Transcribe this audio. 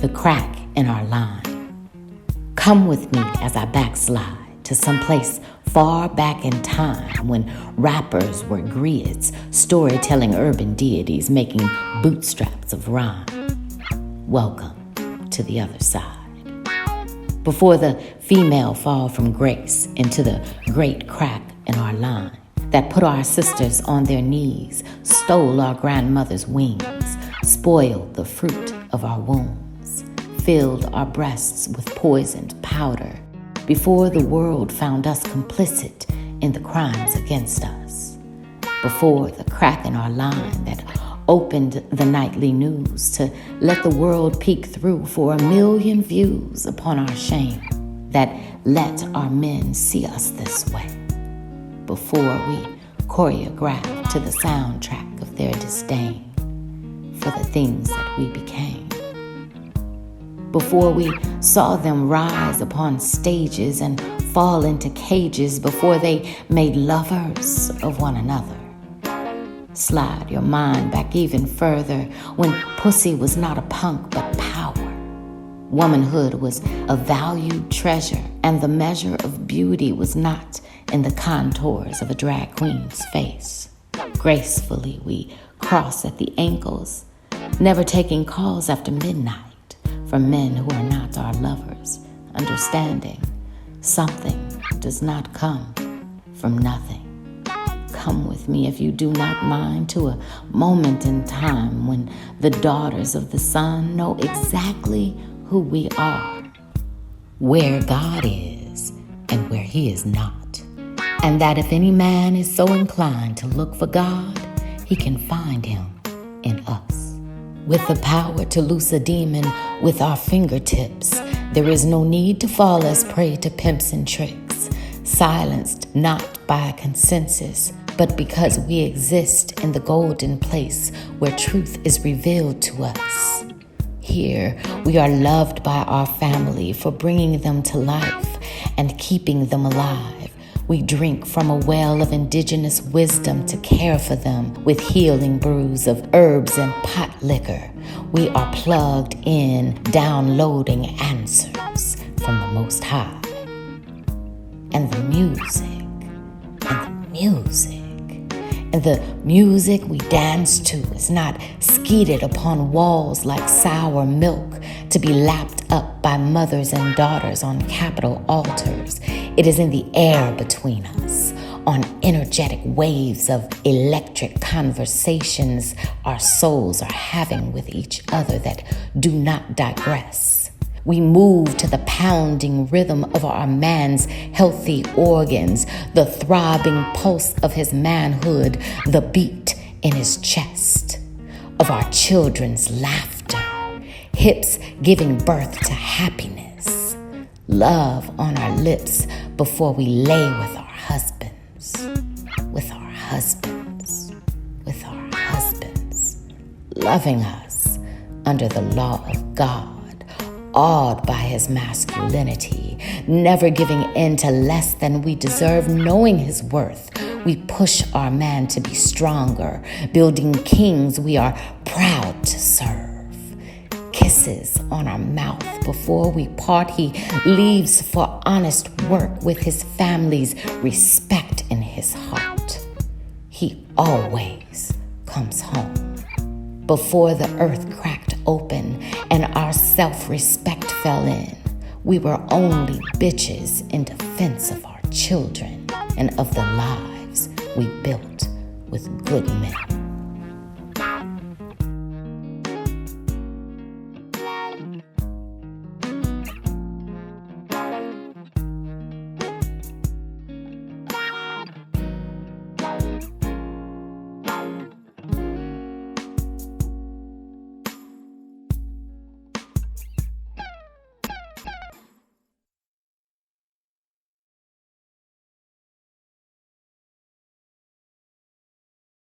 the crack in our line. Come with me as I backslide to someplace far back in time when rappers were griots, storytelling urban deities, making bootstraps of rhyme. Welcome to the other side. Before the female fall from grace into the great crack in our line that put our sisters on their knees, stole our grandmother's wings, spoiled the fruit of our wombs, filled our breasts with poisoned powder, before the world found us complicit in the crimes against us, before the crack in our line that opened the nightly news to let the world peek through for 1,000,000 views upon our shame, that let our men see us this way, before we choreographed to the soundtrack of their disdain for the things that we became, before we saw them rise upon stages and fall into cages, before they made lovers of one another. Slide your mind back even further when pussy was not a punk but power. Womanhood was a valued treasure, and the measure of beauty was not in the contours of a drag queen's face. Gracefully we cross at the ankles, never taking calls after midnight from men who are not our lovers, understanding something does not come from nothing. Come with me, if you do not mind, to a moment in time when the daughters of the sun know exactly who we are, where God is and where he is not, and that if any man is so inclined to look for God, he can find him in us. With the power to loose a demon with our fingertips, there is no need to fall as prey to pimps and tricks, silenced not by consensus, but because we exist in the golden place where truth is revealed to us. Here, we are loved by our family for bringing them to life and keeping them alive. We drink from a well of indigenous wisdom to care for them with healing brews of herbs and pot liquor. We are plugged in, downloading answers from the Most High. And the music, and the music we dance to is not skeeted upon walls like sour milk to be lapped up by mothers and daughters on Capitol altars. It is in the air between us, on energetic waves of electric conversations our souls are having with each other that do not digress. We move to the pounding rhythm of our man's healthy organs, the throbbing pulse of his manhood, the beat in his chest, of our children's laughter, hips giving birth to happiness, love on our lips before we lay with our husbands, loving us under the law of God, awed by his masculinity, never giving in to less than we deserve, knowing his worth. We push our man to be stronger, building kings we are proud to serve. Kisses on our mouth before we part. He leaves for honest work with his family's respect in his heart. He always comes home. Before the earth cracked open and our self-respect fell in, we were only bitches in defense of our children and of the lives we built with good men.